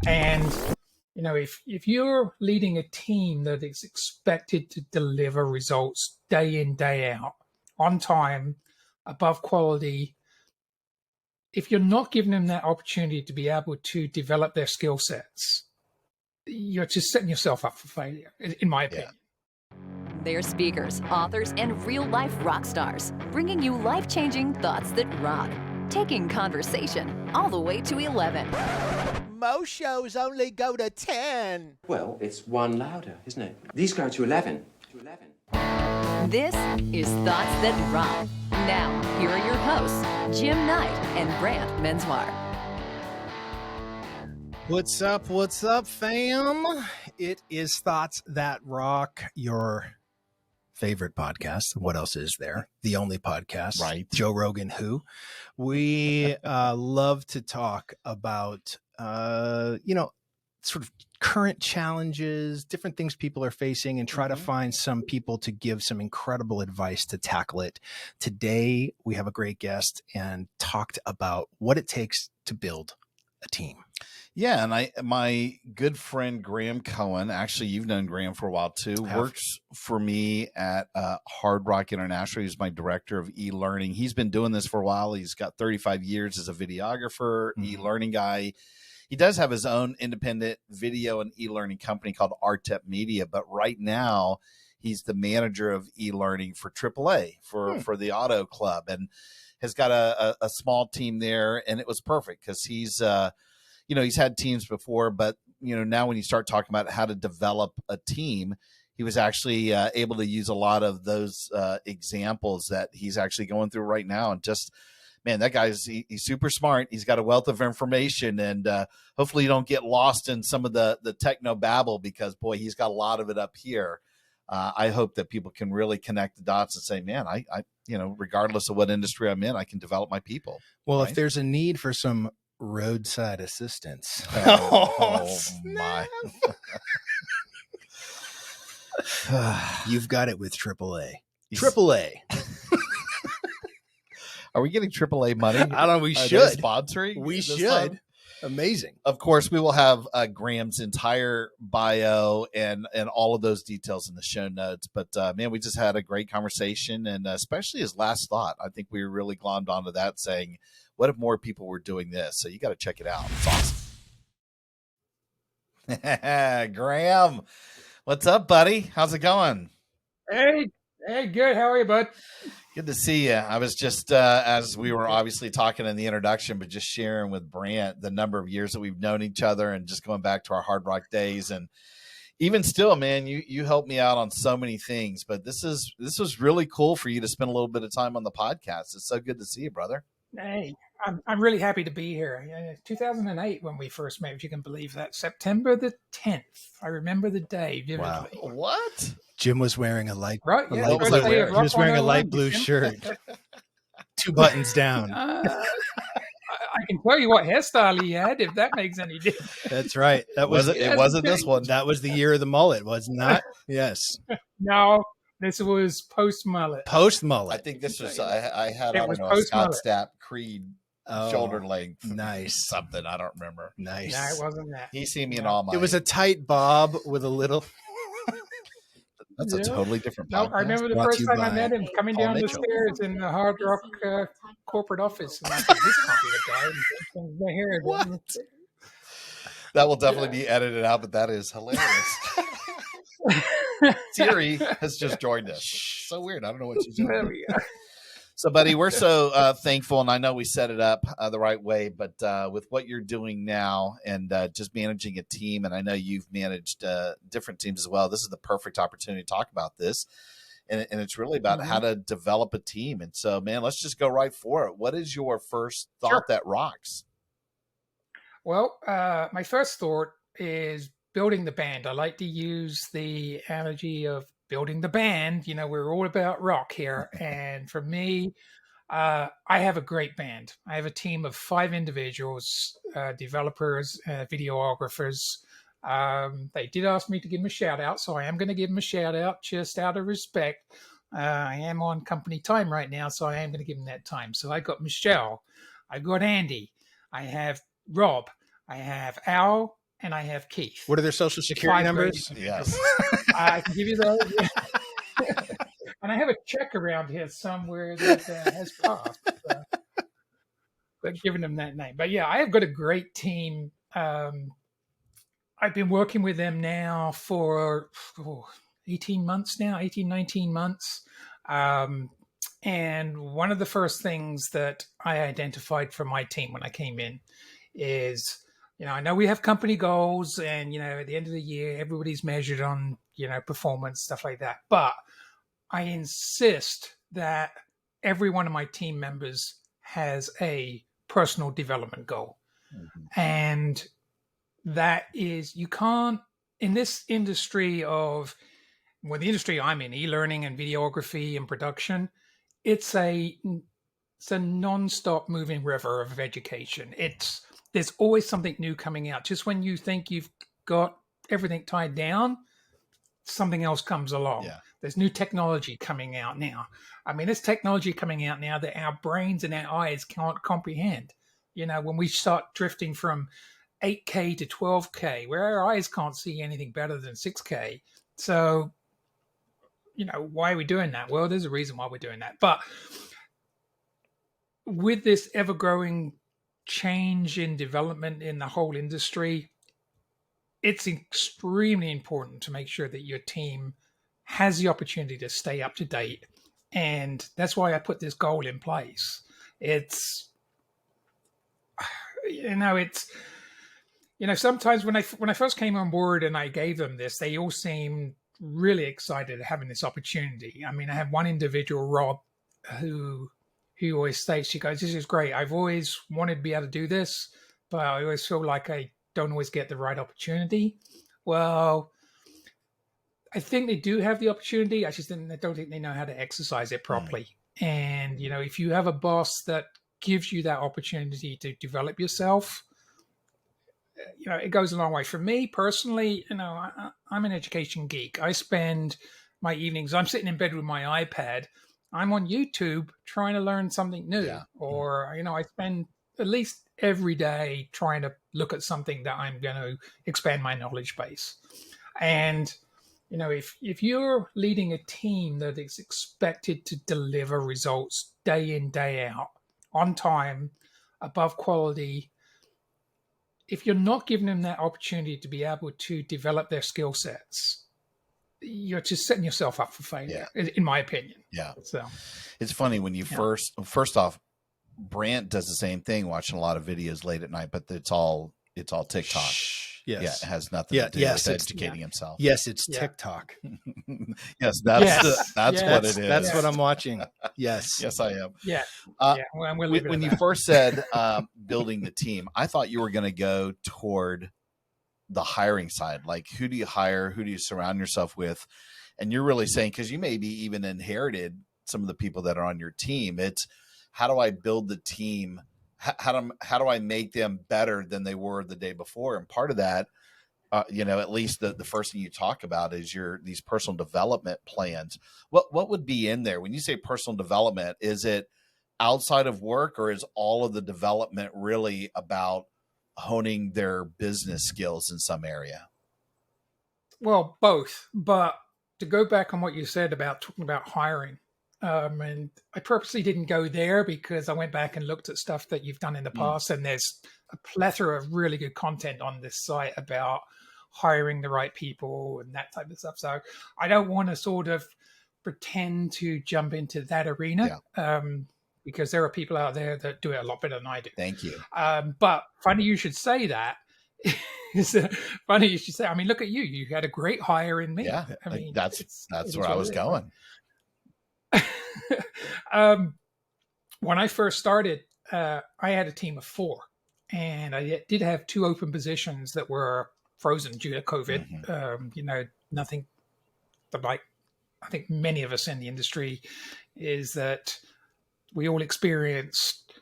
And, if you're leading a team that is expected to deliver results day in, day out, on time, above quality, if you're not giving them that opportunity to be able to develop their skill sets, you're just setting yourself up for failure, in my opinion. They're speakers, authors, and real-life rock stars, bringing you life-changing thoughts that rock, taking conversation all the way to 11. Most shows only go to 10. Well, it's one louder, isn't it? These go to 11. This is Thoughts That Rock. Now, here are your hosts, Jim Knight and Brant Menswar. What's up, fam? It is Thoughts That Rock, your favorite podcast. What else is there? The only podcast, Right? Joe Rogan, who we love to talk about, sort of current challenges, different things people are facing, and try to find some people to give some incredible advice to tackle it. Today, we have a great guest and talked about what it takes to build a team. Yeah, and my good friend Graham Cohen, actually you've known Graham for a while too, works for me at Hard Rock International. He's my director of e-learning. He's been doing this for a while. He's got 35 years as a videographer, e-learning guy. He does have his own independent video and e-learning company called Artep Media, but right now he's the manager of e-learning for AAA, for the Auto Club, and has got a small team there. And it was perfect because he's he's had teams before, but now when you start talking about how to develop a team, he was actually able to use a lot of those examples that he's actually going through right now. And just, man, that guy's he's super smart. He's got a wealth of information, and hopefully you don't get lost in some of the techno babble, because boy, he's got a lot of it up here. I hope that people can really connect the dots and say, man, I regardless of what industry I'm in, I can develop my people. Well, right? If there's a need for some roadside assistance. Oh my. You've got it with AAA. AAA. Are we getting AAA money? I don't know. We Are should. they sponsoring. We this should. time? Amazing. Of course, we will have Graham's entire bio and all of those details in the show notes. But, man, we just had a great conversation, and especially his last thought. I think we really glommed onto that, saying, what if more people were doing this? So you got to check it out. It's awesome. Graham, what's up, buddy? How's it going? Hey, good. How are you, bud? Good to see you. I was just, as we were obviously talking in the introduction, but just sharing with Brant the number of years that we've known each other, and just going back to our Hard Rock days. And even still, man, you helped me out on so many things, but this was really cool for you to spend a little bit of time on the podcast. It's so good to see you, brother. Hey, I'm really happy to be here. 2008 when we first met, if you can believe that. September the 10th. I remember the day vividly. Wow. What? Jim was wearing a light. Right, yeah. Jim was wearing a light blue shirt. 2 buttons down. I can tell you what hairstyle he had, if that makes any difference. That's right. That it wasn't this one. That was the year of the mullet, was not? Yes. No, this was post mullet. Post mullet. I think this was I had It I was don't know, a Scott post-mullet. Stapp Creed shoulder length. Nice. Something. I don't remember. Nice. No, it wasn't that. He's seen me in all my. It was a tight bob with a little. That's a totally different No, podcast. I remember the Brought to first you time I by met him coming Paul down the Mitchell. stairs in the Hard Rock corporate office. And I said, this can't be the guy. And my hair. What? That will definitely be edited out, but that is hilarious. Siri has just joined us. So weird. I don't know what she's There doing. we go. So, buddy, we're so thankful, and I know we set it up the right way, but with what you're doing now and just managing a team, and I know you've managed different teams as well, this is the perfect opportunity to talk about this, and it's really about how to develop a team. And so, man, let's just go right for it. What is your first thought that rocks? Well, my first thought is building the band. I like to use the analogy of building the band. We're all about rock here. And for me, I have a great band. I have a team of 5 individuals, developers, videographers. They did ask me to give them a shout out, so I am going to give them a shout out just out of respect. I am on company time right now, so I am going to give them that time. So I got Michelle, I got Andy, I have Rob, I have Al, and I have Keith. What are their social security Five great numbers? individuals. Yes. I can give you those. And I have a check around here somewhere that has passed, but giving them that name. But yeah, I have got a great team. I've been working with them now for 18 months now, 18, 19 months. And one of the first things that I identified for my team when I came in is, I know we have company goals and, at the end of the year, everybody's measured on, performance, stuff like that. But I insist that every one of my team members has a personal development goal. Mm-hmm. And that is, you can't, in this industry of, the industry I'm in, e-learning and videography and production, it's a non-stop moving river of education. There's always something new coming out. Just when you think you've got everything tied down, something else comes along. Yeah. There's new technology coming out now. I mean, there's technology coming out now that our brains and our eyes can't comprehend. When we start drifting from 8K to 12K, where our eyes can't see anything better than 6K. So, why are we doing that? Well, there's a reason why we're doing that. But with this ever-growing change in development in the whole industry, it's extremely important to make sure that your team has the opportunity to stay up to date. And that's why I put this goal in place. Sometimes when I first came on board and I gave them this, they all seemed really excited having this opportunity. I mean, I have one individual, Rob, who always states, she goes, "This is great. I've always wanted to be able to do this, but I always feel like I don't always get the right opportunity." Well, I think they do have the opportunity. I don't think they know how to exercise it properly. And, if you have a boss that gives you that opportunity to develop yourself, it goes a long way. For me personally, I'm an education geek. I spend my evenings, I'm sitting in bed with my iPad. I'm on YouTube trying to learn something new. Yeah. Or, I spend at least every day trying to look at something that I'm going to expand my knowledge base. And, if you're leading a team that is expected to deliver results day in, day out, on time, above quality, if you're not giving them that opportunity to be able to develop their skill sets, you're just setting yourself up for failure, in my opinion. Yeah. So it's funny when you first off, Brant does the same thing, watching a lot of videos late at night, but it's all TikTok. Yes. Yeah, it has nothing to do with educating himself. Yes, it's TikTok. Yes, that's what it is. That's what I'm watching. Yes. Yes, I am. Yeah. Well, when you first said building the team, I thought you were going to go toward the hiring side. Like, who do you hire? Who do you surround yourself with? And you're really saying, because you maybe even inherited some of the people that are on your team. It's, how do I build the team? How do I make them better than they were the day before? And part of that, at least the first thing you talk about is these personal development plans. What would be in there when you say personal development? Is it outside of work, or is all of the development really about honing their business skills in some area? Well, both. But to go back on what you said about talking about hiring, and I purposely didn't go there because I went back and looked at stuff that you've done in the past, and there's a plethora of really good content on this site about hiring the right people and that type of stuff. So I don't want to sort of pretend to jump into that arena, because there are people out there that do it a lot better than I do. Thank you. But funny you should say that. Funny you should say. I mean, look at you. You had a great hire in me. Yeah, I mean, that's where I was going. When I first started, I had a team of 4, and I did have 2 open positions that were frozen due to COVID. Mm-hmm. Nothing but, like, I think many of us in the industry, is that we all experienced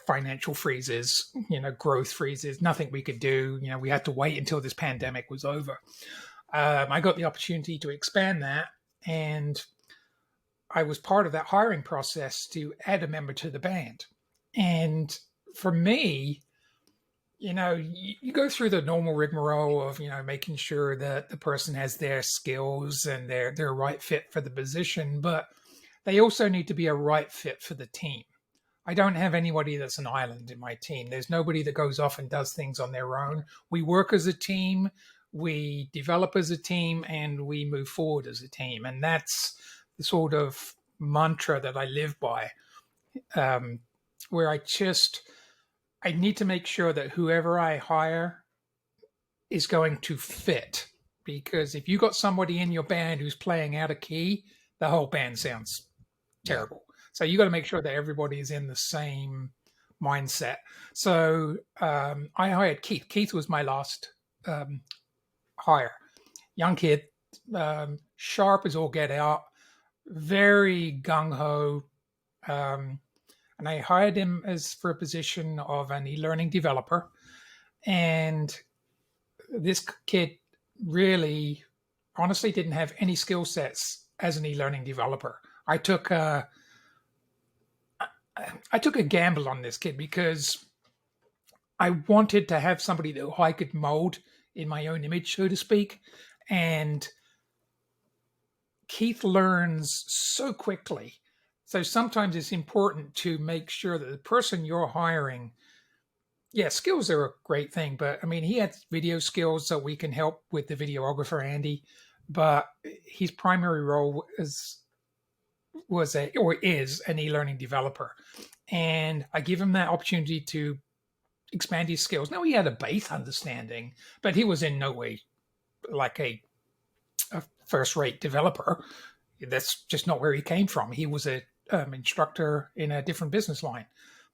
financial freezes, growth freezes, nothing we could do. We had to wait until this pandemic was over. I got the opportunity to expand that, and I was part of that hiring process to add a member to the band. And for me, you go through the normal rigmarole of, making sure that the person has their skills and they're a right fit for the position, but they also need to be a right fit for the team. I don't have anybody that's an island in my team. There's nobody that goes off and does things on their own. We work as a team, we develop as a team, and we move forward as a team. And that's the sort of mantra that I live by, where I need to make sure that whoever I hire is going to fit. Because if you got somebody in your band who's playing out of key, the whole band sounds terrible. So you got to make sure that everybody is in the same mindset. So I hired Keith. Keith was my last hire. Young kid, sharp as all get out, very gung ho. And I hired him for a position of an e-learning developer. And this kid really, honestly, didn't have any skill sets as an e-learning developer. I took a gamble on this kid because I wanted to have somebody that I could mold in my own image, so to speak. And Keith learns so quickly. So sometimes it's important to make sure that the person you're hiring, skills are a great thing, but I mean, he had video skills, so we can help with the videographer, Andy, but his primary role is an e-learning developer. And I give him that opportunity to expand his skills. Now, he had a base understanding, but he was in no way like a first-rate developer. That's just not where he came from. He was a instructor in a different business line,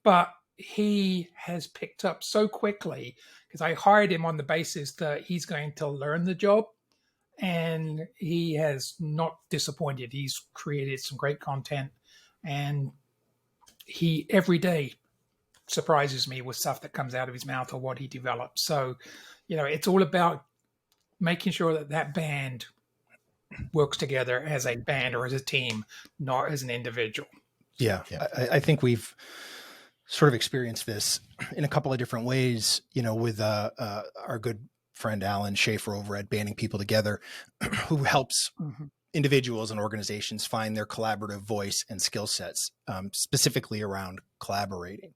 but he has picked up so quickly because I hired him on the basis that he's going to learn the job, and he has not disappointed. He's created some great content, and he every day surprises me with stuff that comes out of his mouth or what he develops. So, it's all about making sure that band works together as a band or as a team, not as an individual. Yeah. I think we've sort of experienced this in a couple of different ways, with our good friend Alan Schaefer over at Banding People Together, who helps individuals and organizations find their collaborative voice and skill sets, specifically around collaborating.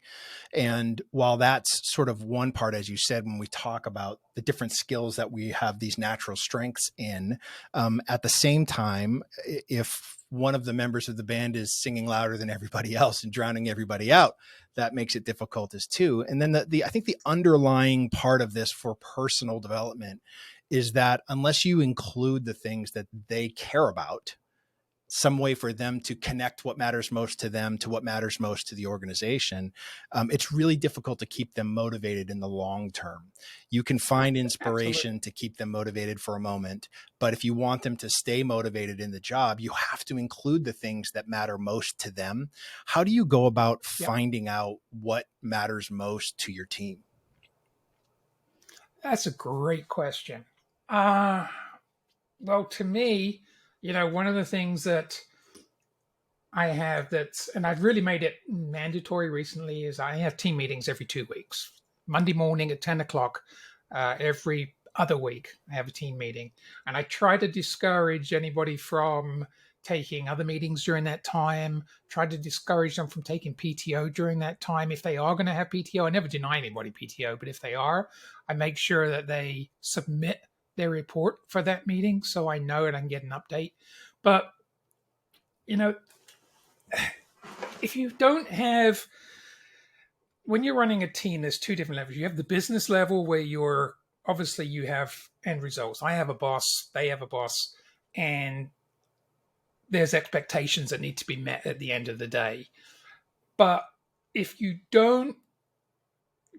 And while that's sort of one part, as you said, when we talk about the different skills that we have these natural strengths in, at the same time, if one of the members of the band is singing louder than everybody else and drowning everybody out, that makes it difficult as too. And then I think the underlying part of this for personal development is that unless you include the things that they care about, some way for them to connect what matters most to them to what matters most to the organization, it's really difficult to keep them motivated in the long term. You can find inspiration to keep them motivated for a moment, but if you want them to stay motivated in the job, you have to include the things that matter most to them. How do you go about finding out what matters most to your team? That's a great question. Well, to me, one of the things that I have and I've really made it mandatory recently, is I have team meetings every 2 weeks. Monday morning at 10 o'clock, every other week, I have a team meeting. And I try to discourage anybody from taking other meetings during that time, try to discourage them from taking PTO during that time. If they are going to have PTO, I never deny anybody PTO, but if they are, I make sure that they submit their report for that meeting so I know and I can get an update. But, if you don't have, when you're running a team, there's two different levels. You have the business level where you have end results. I have a boss, they have a boss, and there's expectations that need to be met at the end of the day. But if you don't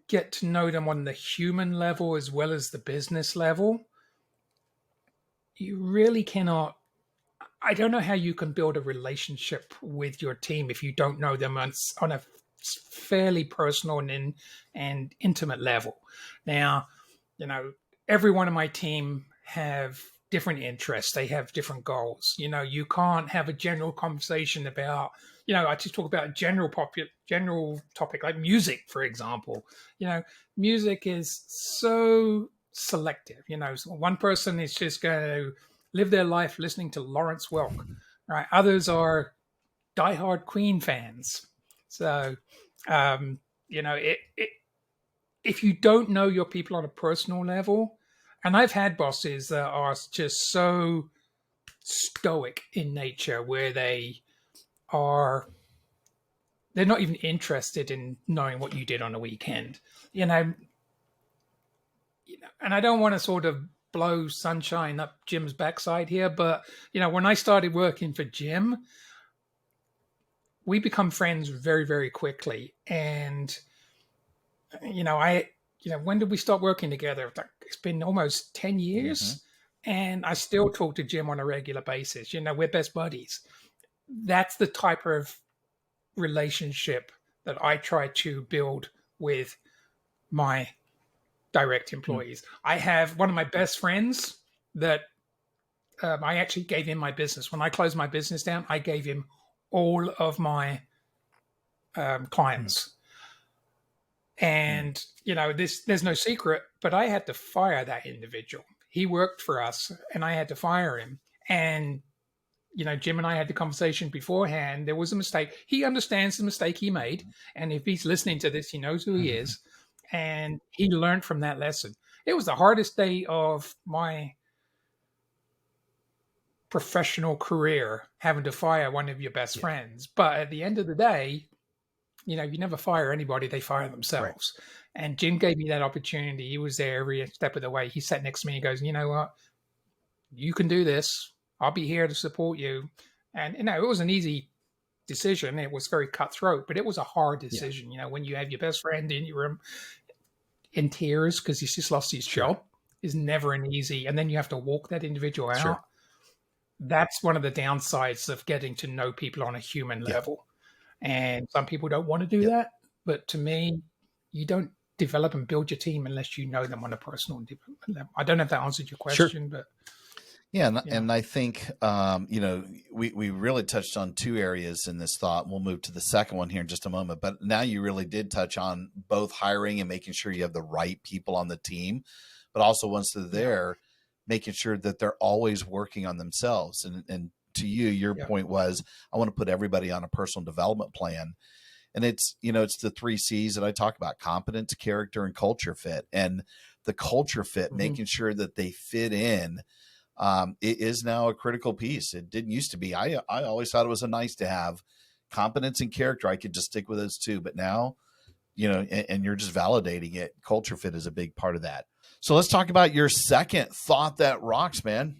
get to know them on the human level as well as the business level, you really cannot. I don't know how you can build a relationship with your team if you don't know them on a fairly personal and intimate level. Now, everyone on my team have different interests. They have different goals. You can't have a general conversation about, I just talk about general topic like music, for example. Music is so selective. So one person is just going to live their life listening to Lawrence Welk, right? Others are diehard Queen fans. So, if you don't know your people on a personal level, and I've had bosses that are just so stoic in nature where they're not even interested in knowing what you did on a weekend, you know, and I don't want to sort of blow sunshine up Jim's backside here, but when I started working for Jim, we become friends very, very quickly. And when did we start working together? It's been almost 10 years, and I still talk to Jim on a regular basis. We're best buddies. That's the type of relationship that I try to build with my direct employees. I have one of my best friends that I actually gave him my business. When I closed my business down, I gave him all of my clients. And, there's no secret, but I had to fire that individual. He worked for us and I had to fire him. And, Jim and I had the conversation beforehand. There was a mistake. He understands the mistake he made. And if he's listening to this, he knows who he is. And he learned from that lesson. It was the hardest day of my professional career, having to fire one of your best friends. But at the end of the day, you never fire anybody, they fire themselves. Right. And Jim gave me that opportunity. He was there every step of the way. He sat next to me and goes, you know what? You can do this. I'll be here to support you. And, it was an easy decision. It was very cutthroat, but it was a hard decision. When you have your best friend in your room in tears because he's just lost his job is never an easy. And then you have to walk that individual out. Sure. That's one of the downsides of getting to know people on a human level. And some people don't want to do that. But to me, you don't develop and build your team unless you know them on a personal level. I don't know if that answered your question, but. Yeah. And I think, we really touched on two areas in this thought. We'll move to the second one here in just a moment. But now you really did touch on both hiring and making sure you have the right people on the team, but also once they're there, making sure that they're always working on themselves. And to you, your point was, I want to put everybody on a personal development plan. And it's, it's the 3 C's that I talk about: competence, character, and culture fit. And the culture fit, making sure that they fit in, it is now a critical piece. It didn't used to be. I always thought it was a nice to have. Competence and character, I could just stick with those two. But now, and you're just validating it. Culture fit is a big part of that. So let's talk about your second thought that rocks, man.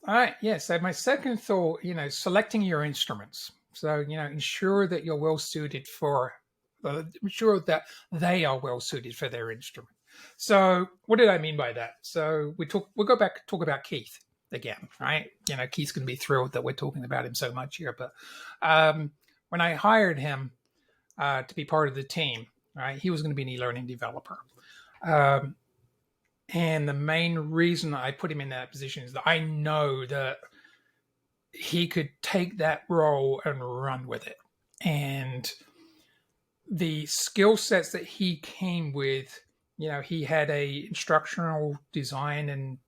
All right. Yeah. So my second thought, selecting your instruments. So, ensure that you're well suited ensure that they are well suited for their instrument. So what did I mean by that? So we'll go back, talk about Keith again, right? Keith's going to be thrilled that we're talking about him so much here. But when I hired him to be part of the team, right, he was going to be an e-learning developer. And the main reason I put him in that position is that I know that he could take that role and run with it. And the skill sets that he came with, he had a instructional design and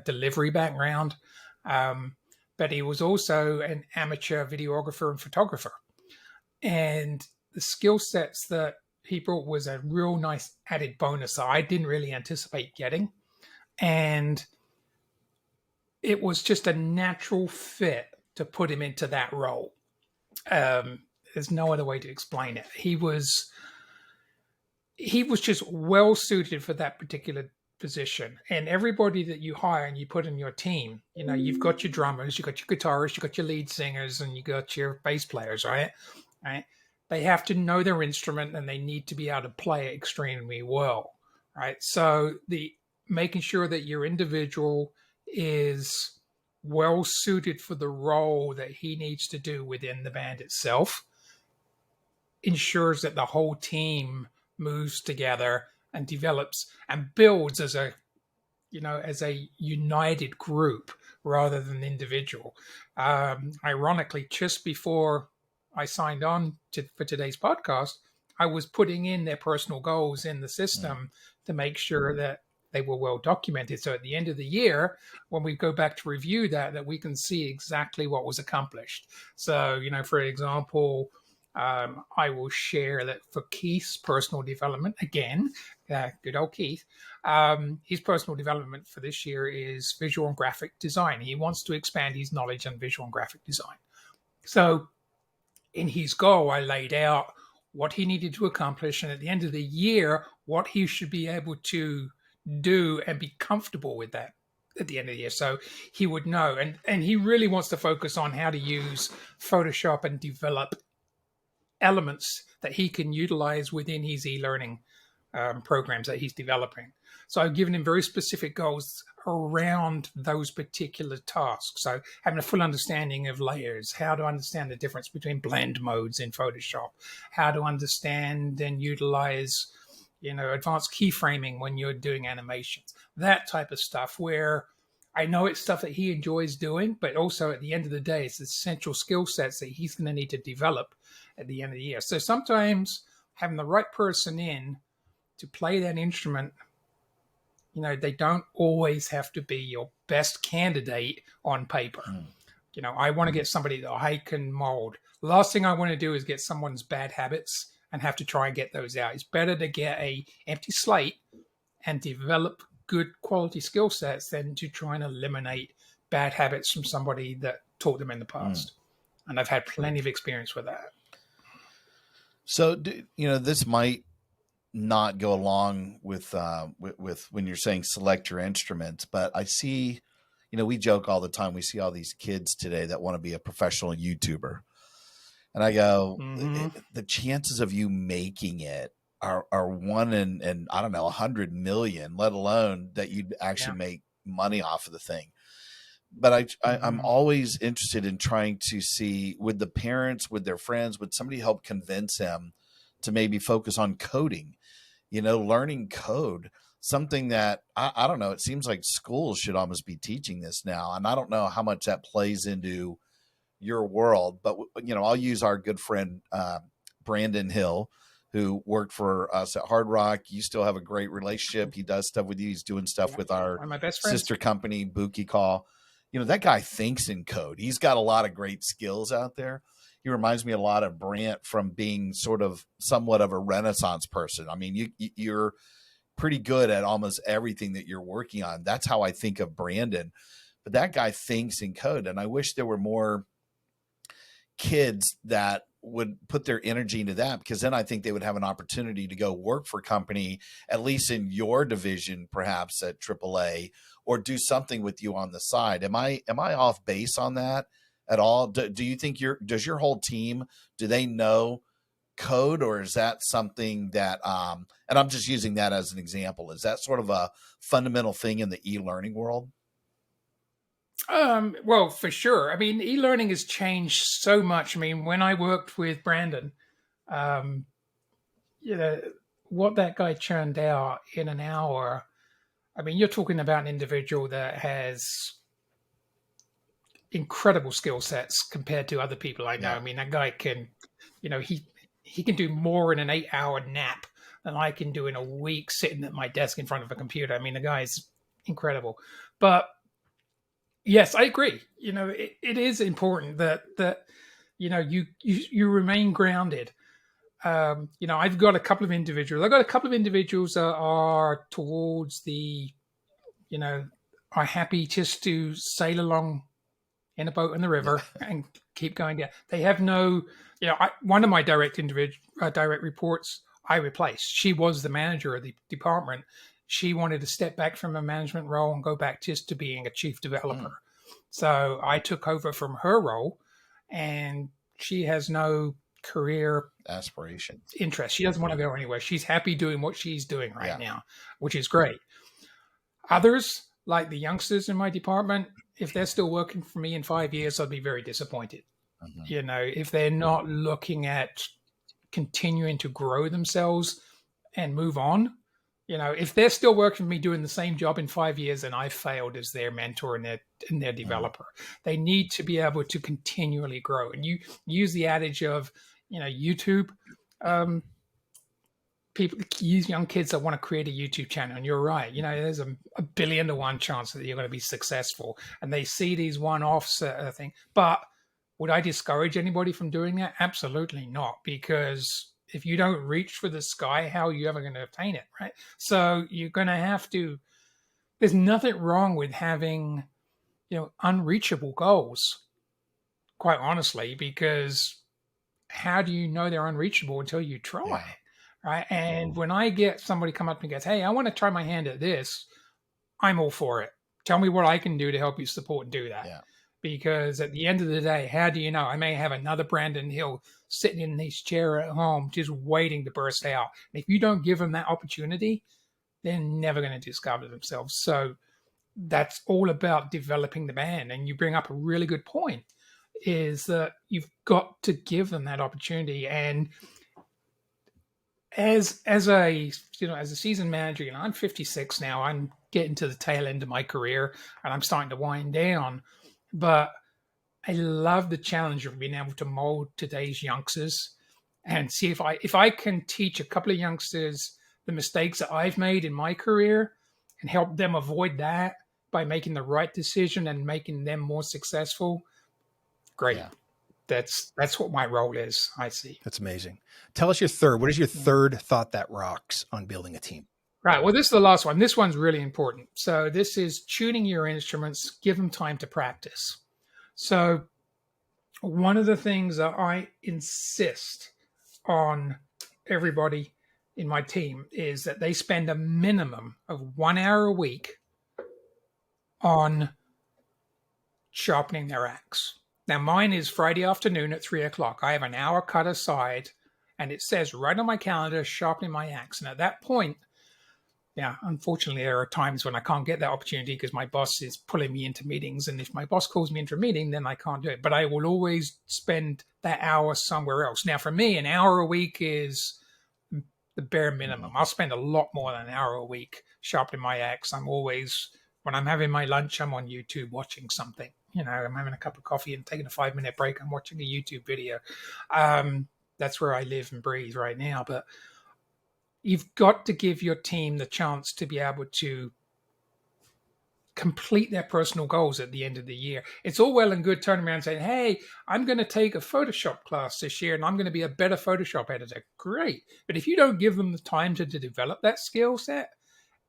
delivery background, but he was also an amateur videographer and photographer. And the skill sets that he brought was a real nice added bonus that I didn't really anticipate getting. And it was just a natural fit to put him into that role. There's no other way to explain it. He was just well suited for that particular position. And everybody that you hire and you put in your team, you've got your drummers, you've got your guitarists, you've got your lead singers, and you got your bass players, right? They have to know their instrument and they need to be able to play it extremely well, right? So making sure that your individual is well suited for the role that he needs to do within the band itself ensures that the whole team moves together and develops and builds as a as a united group rather than individual. Ironically, just before I signed on for today's podcast, I was putting in their personal goals in the system to make sure that they were well documented. So at the end of the year, when we go back to review that we can see exactly what was accomplished. So, for example, I will share that for Keith's personal development, again, good old Keith, his personal development for this year is visual and graphic design. He wants to expand his knowledge on visual and graphic design. So in his goal, I laid out what he needed to accomplish, and at the end of the year, what he should be able to do and be comfortable with that at the end of the year. So he would know. And he really wants to focus on how to use Photoshop and develop elements that he can utilize within his e-learning programs that he's developing. So I've given him very specific goals around those particular tasks. So having a full understanding of layers, how to understand the difference between blend modes in Photoshop, how to understand and utilize, advanced keyframing when you're doing animations, that type of stuff, where I know it's stuff that he enjoys doing, but also at the end of the day, it's essential skill sets that he's going to need to develop at the end of the year. So sometimes having the right person in to play that instrument, they don't always have to be your best candidate on paper. I want to get somebody that I can mold. The last thing I want to do is get someone's bad habits and have to try and get those out. It's better to get a empty slate and develop good quality skill sets than to try and eliminate bad habits from somebody that taught them in the past. And I've had plenty of experience with that. So, this might not go along with when you're saying select your instruments, but I see, we joke all the time. We see all these kids today that want to be a professional YouTuber. And I go, the chances of you making it are one in I don't know, 100 million, let alone that you'd actually make money off of the thing. But I'm always interested in trying to see, would the parents, would their friends, would somebody help convince them to maybe focus on coding, learning code, something that I don't know. It seems like schools should almost be teaching this now. And I don't know how much that plays into your world, but I'll use our good friend, Brandon Hill, who worked for us at Hard Rock. You still have a great relationship. He does stuff with you. He's doing stuff with our sister company, Buki Call. That guy thinks in code. He's got a lot of great skills out there. He reminds me a lot of Brant from being sort of somewhat of a Renaissance person. I mean, you're pretty good at almost everything that you're working on. That's how I think of Brandon. But that guy thinks in code. And I wish there were more kids that would put their energy into that, because then I think they would have an opportunity to go work for a company, at least in your division, perhaps at AAA, or do something with you on the side. Am I off base on that at all? Do you think does your whole team, do they know code, or is that something that, and I'm just using that as an example, is that sort of a fundamental thing in the e-learning world? Well, for sure. I mean, e-learning has changed so much. I mean, when I worked with Brandon, what that guy churned out in an hour, I mean, you're talking about an individual that has incredible skill sets compared to other people I know. I mean, that guy can, he can do more in an 8-hour nap than I can do in a week sitting at my desk in front of a computer. I mean, the guy's incredible. But yes, I agree. It is important that you remain grounded. I've got a couple of individuals. That are towards the, are happy just to sail along in a boat in the river and keep going down. They have no, one of my direct reports I replaced. She was the manager of the department. She wanted to step back from a management role and go back just to being a chief developer. So I took over from her role, and she has no career aspiration interest. She doesn't want to go anywhere. She's happy doing what she's doing right now, which is great. Others, like the youngsters in my department, if they're still working for me in 5 years, I'll be very disappointed. If they're not looking at continuing to grow themselves and move on, You know, if they're still working for me doing the same job in 5 years, then I failed as their mentor and their developer. They need to be able to continually grow. And you use the adage of, YouTube. People use young kids that want to create a YouTube channel, and you're right. There's a billion to one chance that you're going to be successful, and they see these one-offs thing. But would I discourage anybody from doing that? Absolutely not, because if you don't reach for the sky, how are you ever going to obtain it, right? So you're going to have to. There's nothing wrong with having, unreachable goals. Quite honestly, because how do you know they're unreachable until you try? Yeah. Right. And when I get somebody come up and goes, hey, I want to try my hand at this, I'm all for it. Tell me what I can do to help you support and do that. Yeah. Because at the end of the day, how do you know? I may have another Brandon Hill sitting in his chair at home just waiting to burst out. And if you don't give them that opportunity, they're never going to discover themselves. So that's all about developing the band. And you bring up a really good point, is that you've got to give them that opportunity. And as a seasoned manager, I'm 56 now. I'm getting to the tail end of my career, and I'm starting to wind down. But I love the challenge of being able to mold today's youngsters and see if I can teach a couple of youngsters the mistakes that I've made in my career and help them avoid that by making the right decision and making them more successful. Great. Yeah. That's what my role is, I see. That's amazing. Tell us your third. What is your third thought that rocks on building a team? Right. Well, this is the last one. This one's really important. So this is tuning your instruments, give them time to practice. So one of the things that I insist on everybody in my team is that they spend a minimum of 1 hour a week on sharpening their axe. Now, mine is Friday afternoon at 3:00. I have an hour cut aside, and it says right on my calendar, sharpening my axe. And at that point, unfortunately, there are times when I can't get that opportunity because my boss is pulling me into meetings. And if my boss calls me into a meeting, then I can't do it. But I will always spend that hour somewhere else. Now, for me, an hour a week is the bare minimum. I'll spend a lot more than an hour a week sharpening my axe. I'm always, when I'm having my lunch, I'm on YouTube watching something. I'm having a cup of coffee and taking a 5-minute break. I'm watching a YouTube video. That's where I live and breathe right now. But you've got to give your team the chance to be able to complete their personal goals at the end of the year. It's all well and good turning around and saying, hey, I'm going to take a Photoshop class this year and I'm going to be a better Photoshop editor. Great. But if you don't give them the time to develop that skill set,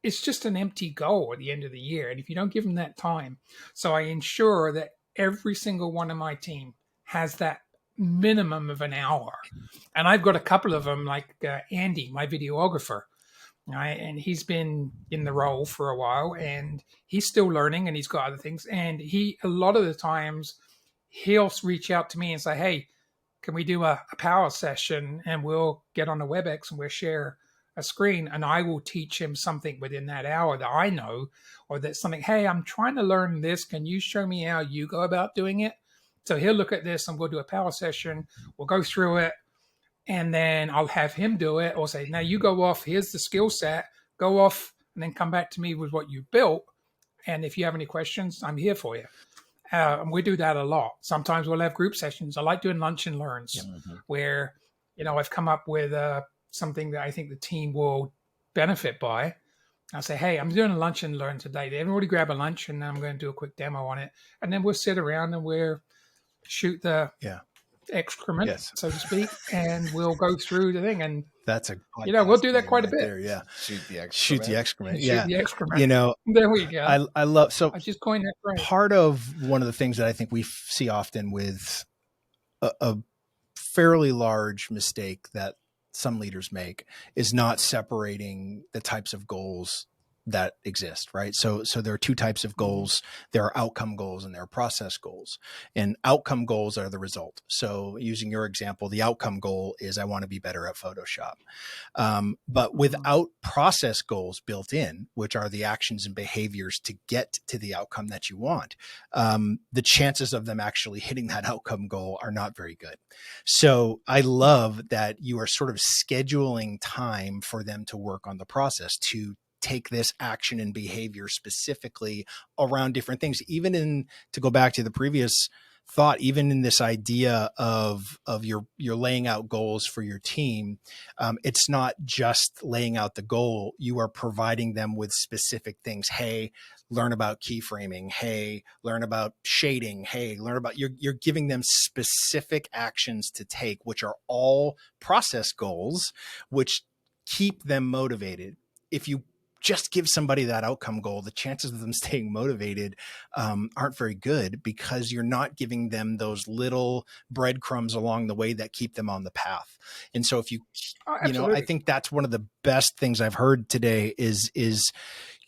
it's just an empty goal at the end of the year. And if you don't give them that time, so I ensure that every single one of my team has that minimum of an hour. And I've got a couple of them, like Andy, my videographer, right? And he's been in the role for a while and he's still learning and he's got other things. And a lot of the times he'll reach out to me and say, hey, can we do a power session and we'll get on the WebEx and we'll share a screen, and I will teach him something within that hour that I know, or that's something, hey, I'm trying to learn this. Can you show me how you go about doing it? So he'll look at this and we'll do a power session. We'll go through it and then I'll have him do it or say, now you go off, here's the skill set, go off and then come back to me with what you built. And if you have any questions, I'm here for you. And we do that a lot. Sometimes we'll have group sessions. I like doing lunch and learns where, I've come up with something that I think the team will benefit by. I'll say, hey, I'm doing a lunch and learn today. Everybody grab a lunch and I'm going to do a quick demo on it. And then we'll sit around and we'll shoot the excrement, so to speak, and we'll go through the thing. And that's we'll do that quite a bit. There, yeah. Shoot the excrement. Shoot the excrement. Shoot the excrement. There we go. I love, so I just coined that phrase. Part of one of the things that I think we see often with a fairly large mistake that some leaders make is not separating the types of goals that exist, right? So there are two types of goals. There are outcome goals and there are process goals. And outcome goals are the result. So using your example, the outcome goal is I want to be better at Photoshop. But without process goals built in, which are the actions and behaviors to get to the outcome that you want, the chances of them actually hitting that outcome goal are not very good. So I love that you are sort of scheduling time for them to work on the process, to take this action and behavior specifically around different things. Even in, to go back to the previous thought, even in this idea of you're laying out goals for your team, it's not just laying out the goal. You are providing them with specific things. Hey, learn about keyframing. Hey, learn about shading. Hey, learn about, you're giving them specific actions to take, which are all process goals, which keep them motivated. If you just give somebody that outcome goal, the chances of them staying motivated aren't very good, because you're not giving them those little breadcrumbs along the way that keep them on the path. And so if you, you know, I think that's one of the best things I've heard today is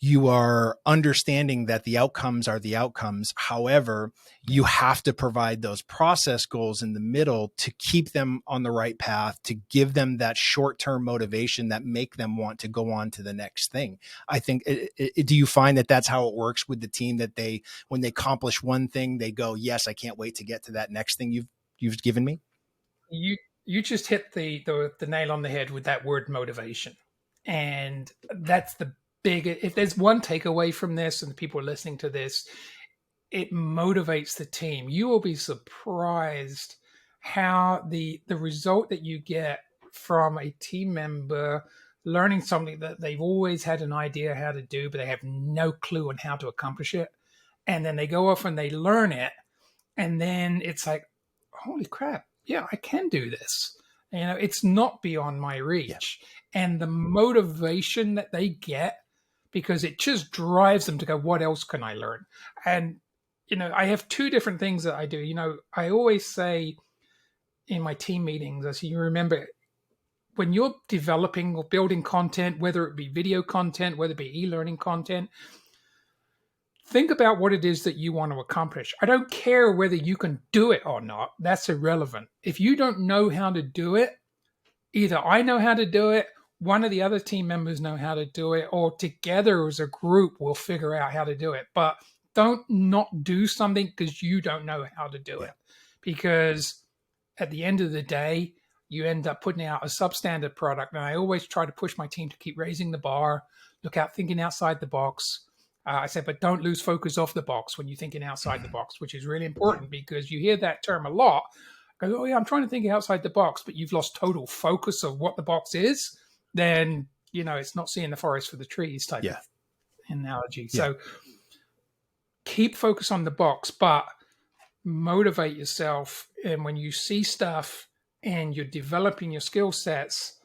you are understanding that the outcomes are the outcomes. However, you have to provide those process goals in the middle to keep them on the right path, to give them that short-term motivation that make them want to go on to the next thing. I think, do you find that that's how it works with the team, that they, when they accomplish one thing, they go, yes, I can't wait to get to that next thing you've given me? You just hit the nail on the head with that word motivation. And that's the big, if there's one takeaway from this and people are listening to this, it motivates the team. You will be surprised how the result that you get from a team member learning something that they've always had an idea how to do, but they have no clue on how to accomplish it. And then they go off and they learn it. And then it's like, holy crap, yeah, I can do this. You know, it's not beyond my reach. Yeah. And the motivation that they get, because it just drives them to go, what else can I learn? And, you know, I have two different things that I do. You know, I always say in my team meetings, as you remember, when you're developing or building content, whether it be video content, whether it be e-learning content, think about what it is that you want to accomplish. I don't care whether you can do it or not. That's irrelevant. If you don't know how to do it, either I know how to do it, one of the other team members know how to do it, or together as a group we'll figure out how to do it. But don't not do something because you don't know how to do it. Because at the end of the day, you end up putting out a substandard product. And I always try to push my team to keep raising the bar, look out, thinking outside the box. I said, but don't lose focus off the box when you're thinking outside the box, which is really important, because you hear that term a lot. Go, oh yeah, I'm trying to think outside the box, but you've lost total focus of what the box is. Then, you know, it's not seeing the forest for the trees type of analogy. So keep focus on the box, but motivate yourself. And when you see stuff and you're developing your skill sets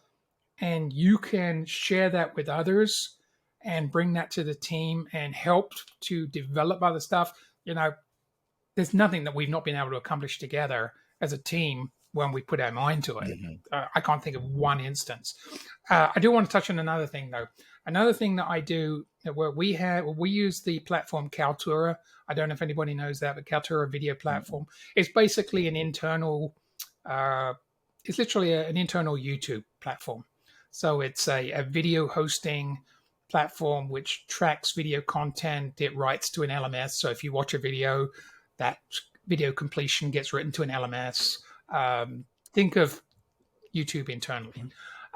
and you can share that with others and bring that to the team and help to develop other stuff, you know, there's nothing that we've not been able to accomplish together as a team when we put our mind to it. I can't think of one instance. I do want to touch on another thing, though. Another thing that I do, where we use the platform Kaltura. I don't know if anybody knows that, but Kaltura video platform. It's basically an internal, it's literally an internal YouTube platform. So it's a video hosting platform which tracks video content. It writes to an LMS. So if you watch a video, that video completion gets written to an LMS. Think of YouTube internally.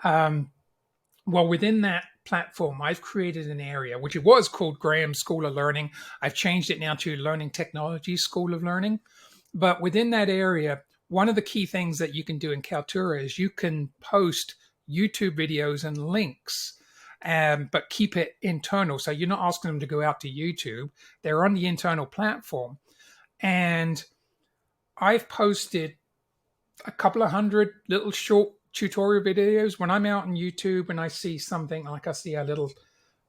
Well, within that platform, I've created an area, which it was called Graham School of Learning. I've changed it now to Learning Technology School of Learning. But within that area, one of the key things that you can do in Kaltura is you can post YouTube videos and links, but keep it internal. So you're not asking them to go out to YouTube. They're on the internal platform. And I've posted a couple of hundred little short tutorial videos. When I'm out on YouTube and I see something, like I see a little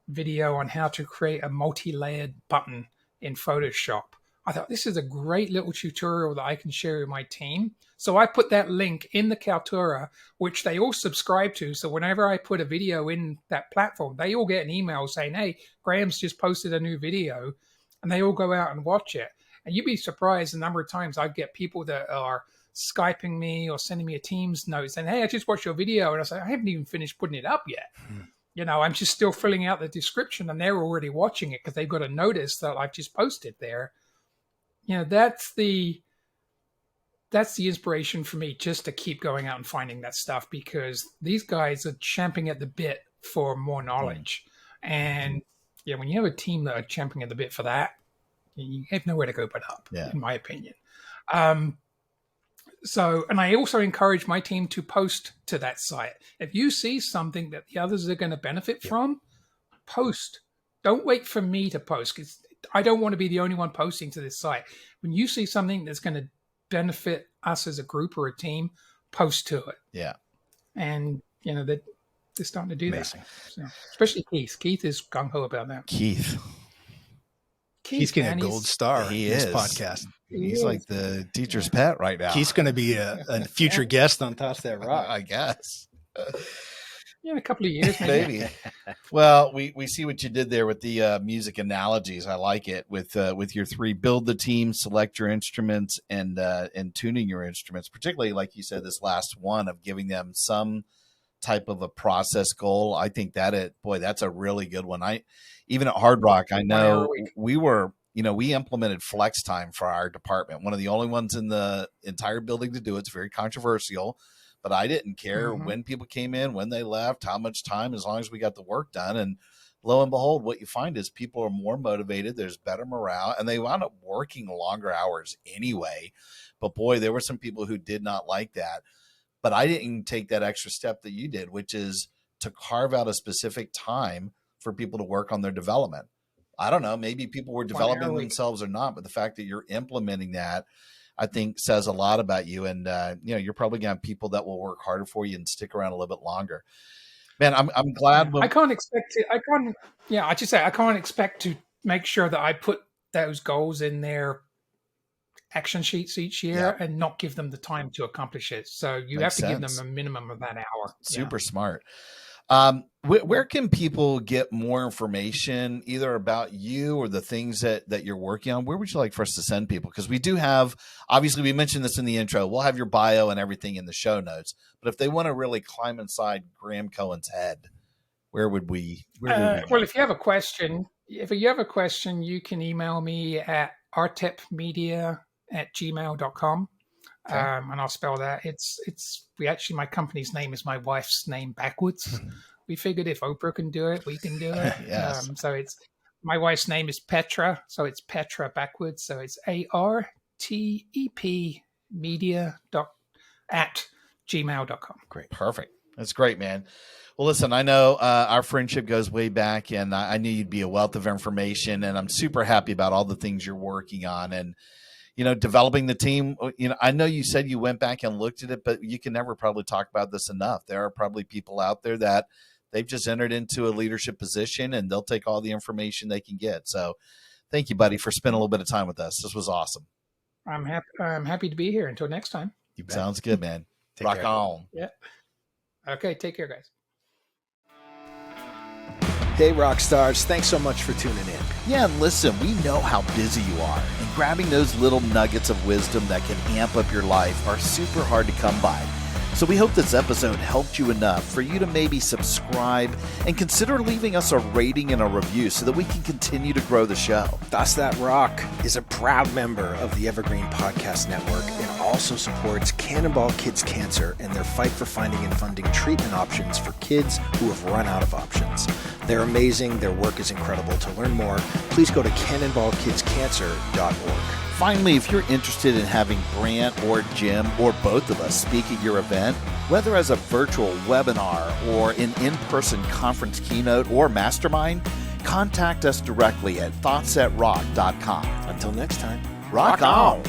video on how to create a multi-layered button in Photoshop, I thought this is a great little tutorial that I can share with my team. So I put that link in the Kaltura, which they all subscribe to. So whenever I put a video in that platform, they all get an email saying, hey, Graham's just posted a new video, and they all go out and watch it. And you'd be surprised the number of times I get people that are Skyping me or sending me a Teams note saying, hey, I just watched your video. And I say, I haven't even finished putting it up yet. You know, I'm just still filling out the description, and they're already watching it because they've got a notice that I've just posted there. You know, that's the inspiration for me, just to keep going out and finding that stuff, because these guys are champing at the bit for more knowledge. And yeah, when you have a team that are champing at the bit for that, you have nowhere to go but up, in my opinion. So, and I also encourage my team to post to that site. If you see something that the others are going to benefit from, post. Don't wait for me to post, because I don't want to be the only one posting to this site. When you see something that's going to benefit us as a group or a team, post to it. Yeah. And, you know, they're starting to do that. So, especially Keith. Keith is gung-ho about that. Keith's getting a gold star in this podcast. He's like the teacher's pet right now. He's going to be a future guest on Toss That Rock, I guess. In a couple of years, maybe. Well, we see what you did there with the music analogies. I like it with your 3: build the team, select your instruments, and tuning your instruments. Particularly, like you said, this last one of giving them some type of a process goal. I think that's a really good one. Even at Hard Rock, I know we implemented flex time for our department. One of the only ones in the entire building to do it. It's very controversial. But I didn't care when people came in, when they left, how much time, as long as we got the work done. And lo and behold, what you find is people are more motivated. There's better morale, and they wound up working longer hours anyway. But boy, there were some people who did not like that. But I didn't take that extra step that you did, which is to carve out a specific time for people to work on their development. I don't know, maybe people were developing themselves or not, but the fact that you're implementing that, I think, says a lot about you. And, you're probably going to have people that will work harder for you and stick around a little bit longer. Man, I'm glad. I can't expect to make sure that I put those goals in their action sheets each year and not give them the time to accomplish it. So you have to give them a minimum of that hour. Super smart. Where can people get more information, either about you or the things that you're working on? Where would you like for us to send people? Because we do have, obviously we mentioned this in the intro, we'll have your bio and everything in the show notes, but if they want to really climb inside Graham Cohen's head, where would we go? Well, if you have a question, you can email me at rtepmedia@gmail.com. Okay. And I'll spell that. My company's name is my wife's name backwards. We figured if Oprah can do it, we can do it. Yes. So my wife's name is Petra. So it's Petra backwards. So it's ARTEP media@gmail.com. Great. Perfect. That's great, man. Well, listen, I know our friendship goes way back, and I knew you'd be a wealth of information, and I'm super happy about all the things you're working on. And developing the team, I know you said you went back and looked at it, but you can never probably talk about this enough. There are probably people out there that they've just entered into a leadership position, and they'll take all the information they can get. So thank you, buddy, for spending a little bit of time with us. This was awesome. I'm happy to be here. Until next time. Sounds good, man. Rock on. Yeah. Okay. Take care, guys. Hey, rock stars, thanks so much for tuning in. Yeah, and listen, we know how busy you are, and grabbing those little nuggets of wisdom that can amp up your life are super hard to come by. So we hope this episode helped you enough for you to maybe subscribe and consider leaving us a rating and a review so that we can continue to grow the show. Toss That Rock is a proud member of the Evergreen Podcast Network and also supports Cannonball Kids Cancer and their fight for finding and funding treatment options for kids who have run out of options. They're amazing. Their work is incredible. To learn more, please go to cannonballkidscancer.org. Finally, if you're interested in having Brant or Jim or both of us speak at your event, whether as a virtual webinar or an in-person conference keynote or mastermind, contact us directly at thoughtsthatrock.com. Until next time, rock on.